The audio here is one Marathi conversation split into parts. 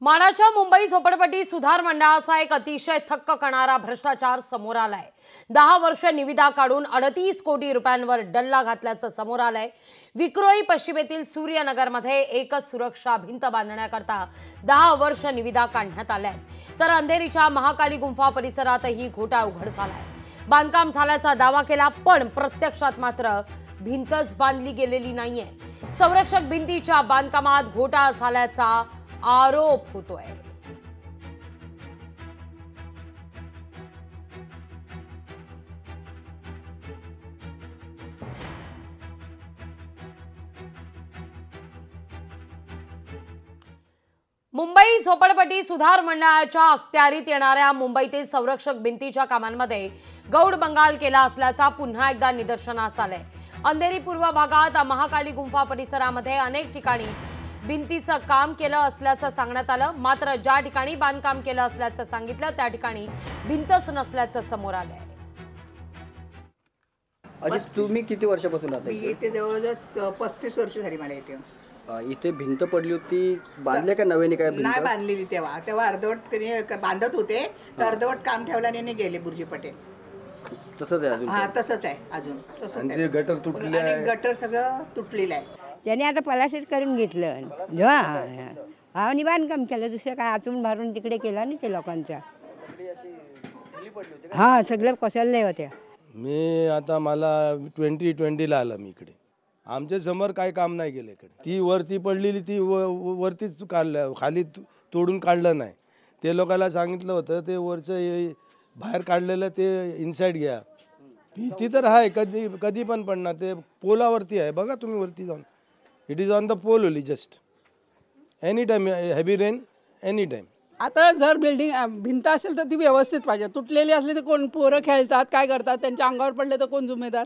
मानाच्या मुंबई झोपडपट्टी सुधार मंडळाचा एक अतिशय थक्क करणारा भ्रष्टाचार समोर आलाय। 10 वर्ष निविदा काढून 38 कोटी रुपयांवर डल्ला घातल्याचं समोर आलंय। विक्रोळी पश्चिमेतील सूर्यनगरमध्ये एकच सुरक्षा भिंत बांधण्याकरता 10 वर्ष निविदा काढण्यात आल्यात, तर अंधेरीच्या महाकाली गुंफा परिसरातही घोटाळा उघड झालाय। बांधकाम झाल्याचा दावा केला, पण प्रत्यक्षात मात्र भिंतच बांधली गेलेली नाहीये। संरक्षक भिंतीच्या बांधकामात घोटाळा झाल्याचा आरोप होतोय। मुंबई झोपडपट्टी सुधार मंडळाच्या अखत्यारीत येणाऱ्या मुंबईतील संरक्षक भिंतीच्या कामांमध्ये गौड बंगाल केला असल्याचा पुन्हा एकदा निदर्शनास आलंय। अंधेरी पूर्व भागात महाकाली गुंफा परिसरामध्ये अनेक ठिकाणी भिंतीचं काम केलं असल्याचं सांगण्यात आलं, मात्र ज्या ठिकाणी बांधकाम केलं असल्याचं सांगितलं त्या ठिकाणी भिंतच नसल्याचं समोर आलंय। अजित, तुम्ही किती वर्षापासून राहता इथे? इथे जवळजवळ 35 वर्ष झाली मला इथे। इथे भिंत पडली होती, बांधल्या का नव्याने? काय नाही बांधलेली, तेव्हा अर्धवट बांधत होते, तर अर्धवट काम ठेवल्याने गेले बुर्जी पटेल। तसंच आहे अजून? हा, तसंच आहे अजून, तसंच आहे। गटर तुटले आहे, गटर सगळं तुटलेलं आहे। त्याने आता पलाशीच करून घेतलं, हा आणि बांधकाम केलं, दुसरं काय आतून भरून तिकडे केला नाही ते लोकांचा। हा, सगळं कोसळले होत्या। मी आता मला 2020 आलं मी इकडे। आमच्या समोर काय काम नाही केलं इकडे। ती वरती पडलेली ती वरतीच काढलं, खाली तोडून काढलं नाही। ते लोकांना सांगितलं होतं ते वरचं बाहेर काढलेलं ते इनसाइड घ्या। भीती तर आहे, कधी कधी पण पडणार। ते पोलावरती आहे बघा तुम्ही वरती जाऊन, it is on the pole only, just any time heavy rain any time. आता जर बिल्डिंग भिंत असेल तर ती व्यवस्थित पाहिजे। तुटलेली असली तर कोण पोरं खेळतात, काय करतात, त्यांच्या अंगावर पडले तर कोण जिम्मेदार?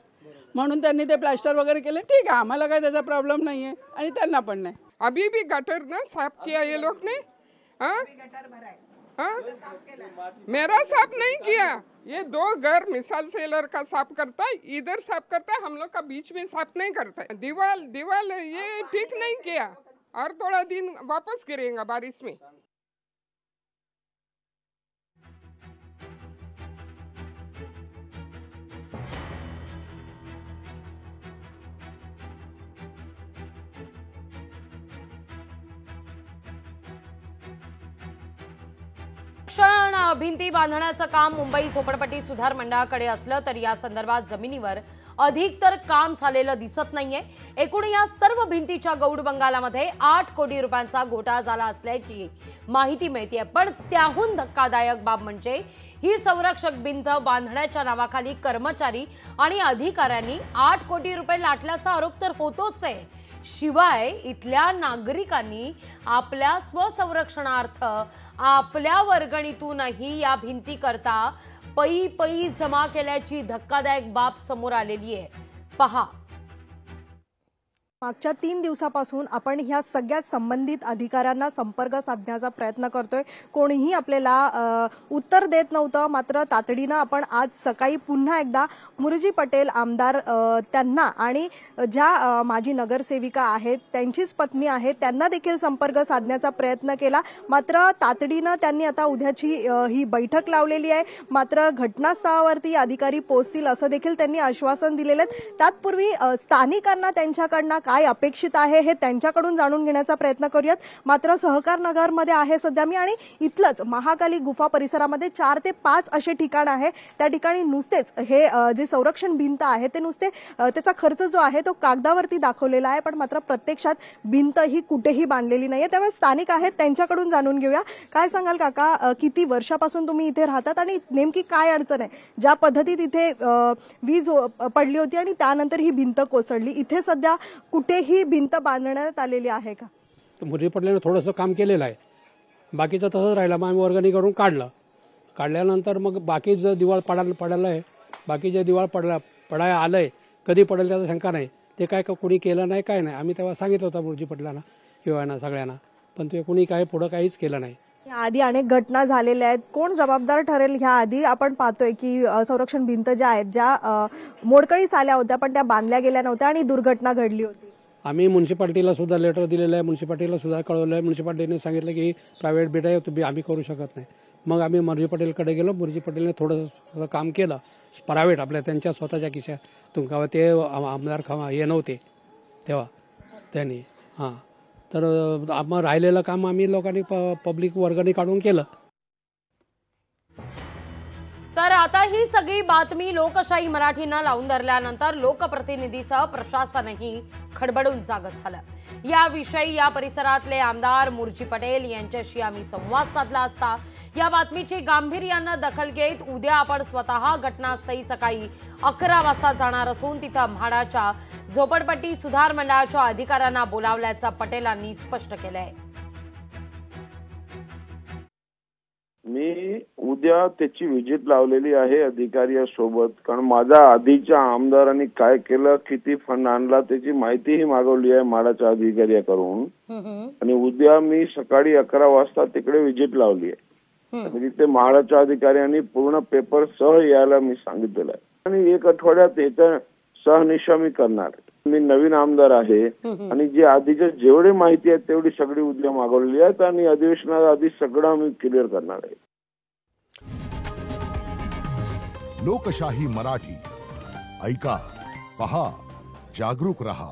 म्हणून त्यांनी ते प्लास्टर वगैरह केले, ठीक है, आम्हाला काय त्याचा प्रॉब्लम नहीं है आणि त्यांना पण नाही। अभी भी गटर ना साफ किया ये लोग ने? हाँ? हाँ? मेरा साफ नहीं किया, ये 2 घर मिसाल सेलर का साफ करता है, इधर साफ करता है, हम लोग का बीच में साफ नहीं करता है। दीवाल ये ठीक नहीं किया, और थोड़ा दिन वापस गिरेगा बारिश में। भिंती बांधण्याचं काम मुंबई झोपडपट्टी सुधार मंडळाकडे असलं तरी या संदर्भात जमिनीवर अधिक तर काम झालेलं दिसत नाहीये। एकूण या सर्व भिंतीच्या गौड बंगालामध्ये 8 कोटी रुपयांचा घोटाळा झाला असल्याची माहिती मिळते। पण त्याहून धक्कादायक बाब म्हणजे ही संरक्षक भिंत बांधण्याच्या नावाखाली कर्मचारी आणि अधिकाऱ्यांनी 8 कोटी रुपये लाटल्याचा आरोप तर होतोच आहे, शिवाय इथल्या नागरिकांनी आपल्या स्वसंरक्षणार्थ आपल्या वर्गणीतूनही या भिंती करता पै जमा केल्याची धक्कादायक बाब समोर आलेली आहे। पहा, मागच्या 3 दिवसापासून आपण ह्या सगळ्या संबंधित अधिकाऱ्यांना संपर्क साधण्याचा प्रयत्न करतोय, कोणीही आपल्याला उत्तर देत नव्हतं। मात्र तातडीनं आपण आज सकाळी पुन्हा एकदा मुरजी पटेल आमदार त्यांना आणि ज्या माजी नगरसेविका आहेत त्यांचीच पत्नी आहे त्यांना देखील संपर्क साधण्याचा प्रयत्न केला। मात्र तातडीनं त्यांनी आता उद्याची ही बैठक लावलेली आहे, मात्र घटनास्थळावरती अधिकारी पोहोचतील असं देखील त्यांनी आश्वासन दिलेलं आहे। तत्पूर्वी स्थानिकांना त्यांच्याकडनं काय अपेक्षित आहे हे त्यांच्याकडून जाणून घेण्याचा प्रयत्न करूयात। मात्र सहकार नगरमध्ये आहे सध्या मी, आणि इथलंच महाकाली गुफा परिसरामध्ये 4 ते 5 असे ठिकाण आहे, त्या ठिकाणी नुसतेच हे जे संरक्षण भिंत आहे ते नुसते त्याचा खर्च जो आहे तो कागदावरती दाखवलेला आहे, पण मात्र प्रत्यक्षात भिंत ही कुठेही बांधलेली नाहीये। त्यामुळे स्थानिक आहेत त्यांच्याकडून जाणून घेऊया। काय सांगाल काका, किती वर्षापासून तुम्ही इथे राहतात आणि नेमकी काय अडचण आहे? ज्या पद्धतीत इथे वीज पडली होती आणि त्यानंतर ही भिंत कोसळली, इथे सध्या कुठेही भिंत बांधण्यात आलेली आहे का? मुरजी पटल्याने थोडंसं काम केलेलं आहे, बाकीचं तसंच राहिलं। मग आम्ही वर्गणी करून काढल्यानंतर मग बाकी जो दिवाळ पडायला आहे, बाकी जे दिवाळ पडायला आलंय, कधी पडेल त्याचा शंका नाही। ते काय कोणी केलं नाही, काय नाही। आम्ही तेव्हा सांगितलं होतं मुरजी पटलांना किंवा सगळ्यांना, पण ते कोणी काय पुढं काहीच केलं नाही। आधी अनेक घटना झालेल्या आहेत, कोण जबाबदार ठरेल? ह्या आधी आपण पाहतोय की संरक्षण भिंत ज्या आहेत ज्या मोडकळीस आल्या होत्या पण त्या बांधल्या गेल्या नव्हत्या आणि दुर्घटना घडली होती। आम्ही म्युन्सिपाल्टीला सुद्धा लेटर दिलेलं आहे, म्युन्सिपाल्टीला सुद्धा कळवलं आहे. म्युन्सिपाल्टीने सांगितलं की प्रायव्हेट बेट आहे, तुम्ही आम्ही करू शकत नाही. मग आम्ही मुर्जी पटेलकडे गेलो. मुर्जी पटेलने थोडंसं काम केलं प्रायव्हेट आपल्या त्यांच्या स्वतःच्या खिशातून. का ते आमदार हे नव्हते तेव्हा त्यांनी हां. तर मग राहिलेलं काम आम्ही लोकांनी पब्लिक वर्गणी काढून केलं. तर आता ही सगळी बातमी लोकशाही मराठीनं लावून धरल्यानंतर लोकप्रतिनिधीसह प्रशासनही खडबडून जागत झालं. याविषयी या परिसरातले आमदार मुर्जी पटेल यांच्याशी आम्ही संवाद साधला असता या बातमीची गांभीर्यानं दखल घेत उद्या आपण स्वतः घटनास्थळी सकाळी 11 वाजता जाणार असून तिथं म्हाडाच्या झोपडपट्टी सुधार मंडळाच्या अधिकाऱ्यांना बोलावल्याचं पटेलांनी स्पष्ट केलंय. मी उद्या त्याची व्हिजिट लावलेली आहे अधिकाऱ्यासोबत, कारण माझ्या आधीच्या आमदारांनी काय केलं, किती फंड आणला त्याची माहितीही मागवली आहे म्हाडाच्या अधिकाऱ्याकडून. आणि उद्या मी सकाळी 11 वाजता तिकडे व्हिजिट लावली आहे. आणि तिथे म्हाडाच्या अधिकाऱ्यांनी पूर्ण पेपर सह यायला मी सांगितलेलं आहे. आणि 1 आठवड्यात याच्या सहनिशा मी करणार. मी नवीन आमदार आहे आणि जे आधीचे जेवढी माहिती आहे तेवढी सगळी उद्या मागवलेली आहेत आणि अधिवेशनाच्या आधी सगळं मी क्लिअर करणार आहे. लोकशाही मराठी ऐका, पहा, जागरूक रहा.